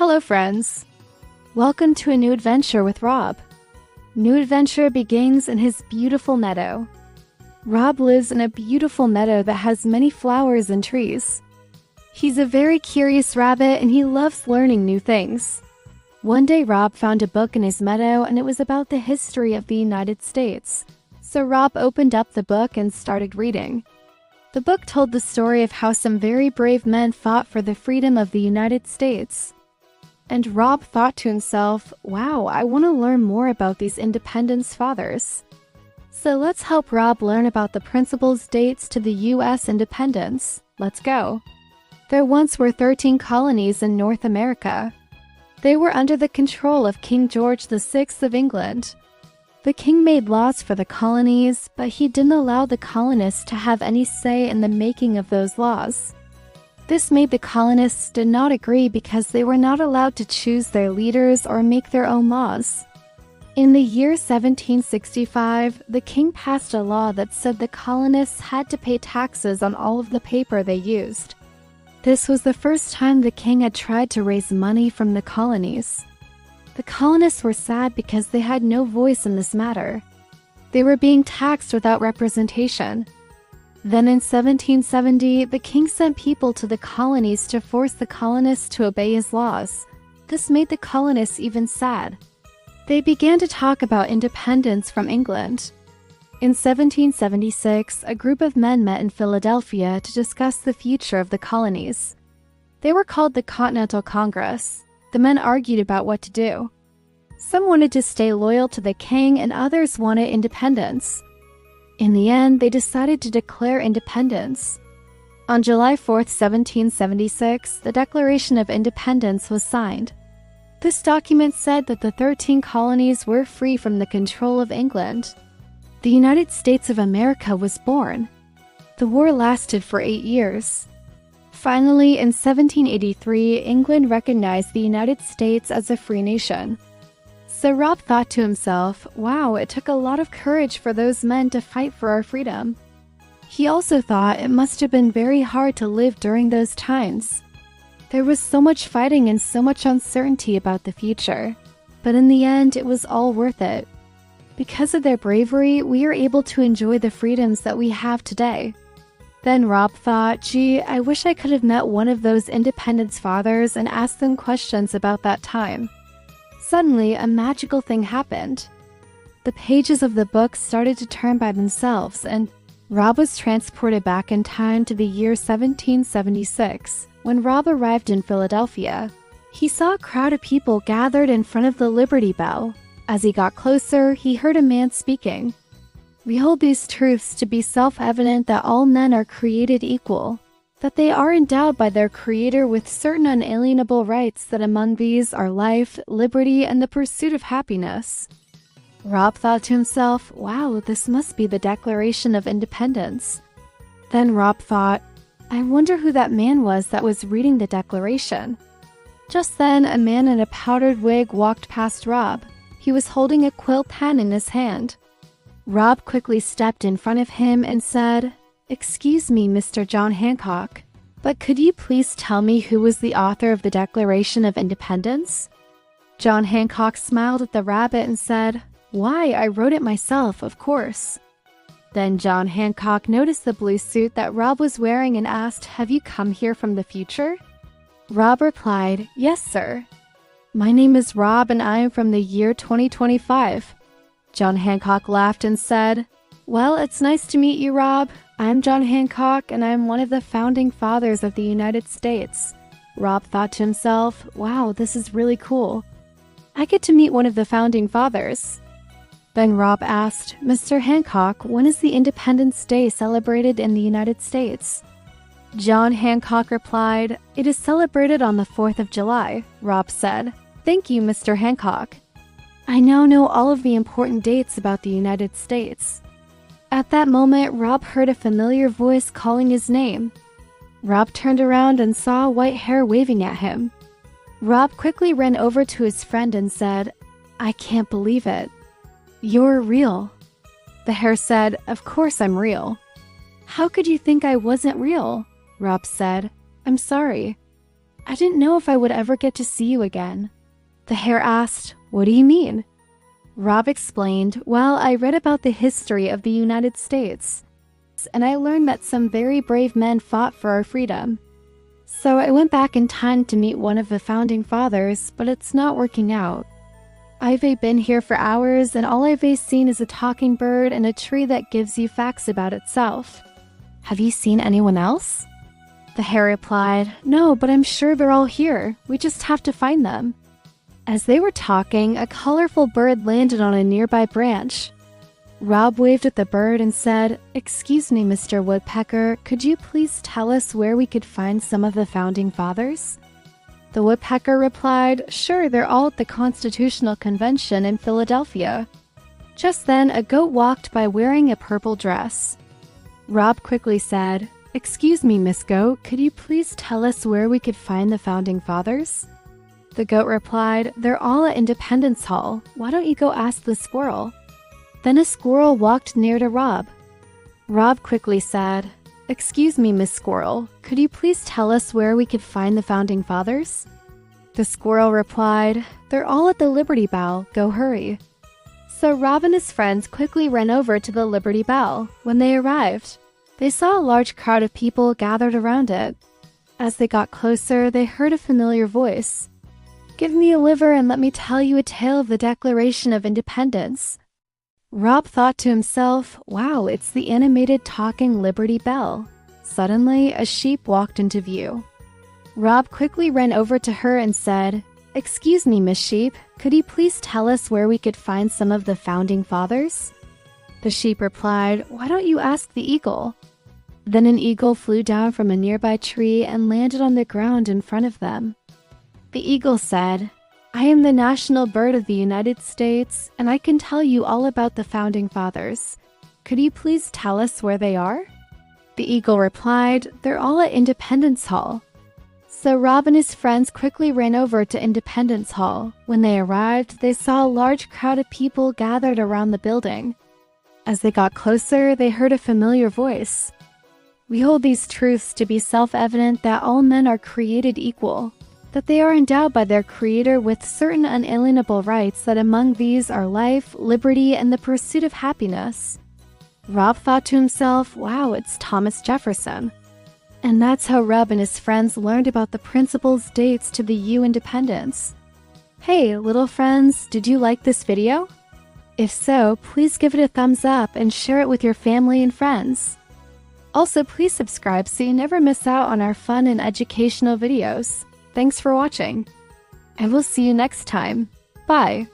Hello friends! Welcome to a new adventure with Rob. New adventure begins in his beautiful meadow. Rob lives in a beautiful meadow that has many flowers and trees. He's a very curious rabbit and he loves learning new things. One day Rob found a book in his meadow and it was about the history of the United States. So Rob opened up the book and started reading. The book told the story of how some very brave men fought for the freedom of the United States. And Rob thought to himself, wow, I want to learn more about these independence fathers. So let's help Rob learn about the principles dates to the U.S. independence. Let's go. There once were 13 colonies in North America. They were under the control of King George VI of England. The king made laws for the colonies, but he didn't allow the colonists to have any say in the making of those laws. This made the colonists did not agree because they were not allowed to choose their leaders or make their own laws. In the year 1765, the king passed a law that said the colonists had to pay taxes on all of the paper they used. This was the first time the king had tried to raise money from the colonies. The colonists were sad because they had no voice in this matter. They were being taxed without representation. Then in 1770, the king sent people to the colonies to force the colonists to obey his laws. This made the colonists even sad. They began to talk about independence from England. In 1776, a group of men met in Philadelphia to discuss the future of the colonies. They were called the Continental Congress. The men argued about what to do. Some wanted to stay loyal to the king and others wanted independence. In the end, they decided to declare independence. On July 4, 1776, the Declaration of Independence was signed. This document said that the 13 colonies were free from the control of England. The United States of America was born. The war lasted for 8 years. Finally, in 1783, England recognized the United States as a free nation. So Rob thought to himself, wow, it took a lot of courage for those men to fight for our freedom. He also thought it must have been very hard to live during those times. There was so much fighting and so much uncertainty about the future. But in the end, it was all worth it. Because of their bravery, we are able to enjoy the freedoms that we have today. Then Rob thought, gee, I wish I could have met one of those independence fathers and asked them questions about that time. Suddenly, a magical thing happened. The pages of the book started to turn by themselves, and Rob was transported back in time to the year 1776. When Rob arrived in Philadelphia, he saw a crowd of people gathered in front of the Liberty Bell. As he got closer, he heard a man speaking. We hold these truths to be self-evident that all men are created equal, that they are endowed by their Creator with certain unalienable rights, that among these are life, liberty, and the pursuit of happiness. Rob thought to himself, wow, this must be the Declaration of Independence. Then Rob thought, I wonder who that man was that was reading the Declaration. Just then, a man in a powdered wig walked past Rob. He was holding a quill pen in his hand. Rob quickly stepped in front of him and said, Excuse me, Mr. John Hancock, but could you please tell me who was the author of the Declaration of Independence? John Hancock smiled at the rabbit and said, Why, I wrote it myself, of course. Then John Hancock noticed the blue suit that Rob was wearing and asked, Have you come here from the future? Rob replied, Yes, sir. My name is Rob and I am from the year 2025. John Hancock laughed and said, Well, it's nice to meet you, Rob. I'm John Hancock, and I'm one of the founding fathers of the United States. Rob thought to himself, wow, this is really cool. I get to meet one of the founding fathers. Then Rob asked, Mr. Hancock, when is the Independence Day celebrated in the United States? John Hancock replied, It is celebrated on the 4th of July, Rob said. Thank you, Mr. Hancock. I now know all of the important dates about the United States. At that moment, Rob heard a familiar voice calling his name. Rob turned around and saw white hair waving at him. Rob quickly ran over to his friend and said, I can't believe it. You're real. The hair said, Of course I'm real. How could you think I wasn't real? Rob said, I'm sorry. I didn't know if I would ever get to see you again." The hare asked, "What do you mean?" Rob explained, "Well, I read about the history of the United States, and I learned that some very brave men fought for our freedom. So I went back in time to meet one of the founding fathers, but it's not working out. I've been here for hours, and all I've seen is a talking bird and a tree that gives you facts about itself. Have you seen anyone else?" The hare replied, "No, but I'm sure they're all here. We just have to find them." As they were talking, a colorful bird landed on a nearby branch. Rob waved at the bird and said, "Excuse me, Mr. Woodpecker, could you please tell us where we could find some of the founding fathers?" The woodpecker replied, "Sure, they're all at the Constitutional Convention in Philadelphia." Just then, a goat walked by wearing a purple dress. Rob quickly said, "Excuse me, Miss Goat, could you please tell us where we could find the founding fathers?" The goat replied, "They're all at Independence Hall. Why don't you go ask the squirrel?" Then a squirrel walked near to Rob. Rob quickly said, "Excuse me, Miss Squirrel, could you please tell us where we could find the founding fathers?" The squirrel replied, "They're all at the Liberty Bell. Go hurry." So Rob and his friends quickly ran over to the Liberty Bell. When they arrived, they saw a large crowd of people gathered around it. As they got closer, they heard a familiar voice. "Give me a liver and let me tell you a tale of the Declaration of Independence." Rob thought to himself, "Wow, it's the animated talking Liberty Bell." Suddenly, a sheep walked into view. Rob quickly ran over to her and said, "Excuse me, Miss Sheep, could you please tell us where we could find some of the founding fathers?" The sheep replied, "Why don't you ask the eagle?" Then an eagle flew down from a nearby tree and landed on the ground in front of them. The eagle said, "I am the national bird of the United States, and I can tell you all about the founding fathers. Could you please tell us where they are?" The eagle replied, "They're all at Independence Hall." So Rob and his friends quickly ran over to Independence Hall. When they arrived, they saw a large crowd of people gathered around the building. As they got closer, they heard a familiar voice. "We hold these truths to be self-evident that all men are created equal, that they are endowed by their Creator with certain unalienable rights, that among these are life, liberty, and the pursuit of happiness." Rob thought to himself, "Wow, it's Thomas Jefferson." And that's how Rob and his friends learned about the principles dates to the U independence. Hey, little friends, did you like this video? If so, please give it a thumbs up and share it with your family and friends. Also, please subscribe so you never miss out on our fun and educational videos. Thanks for watching. I will see you next time. Bye.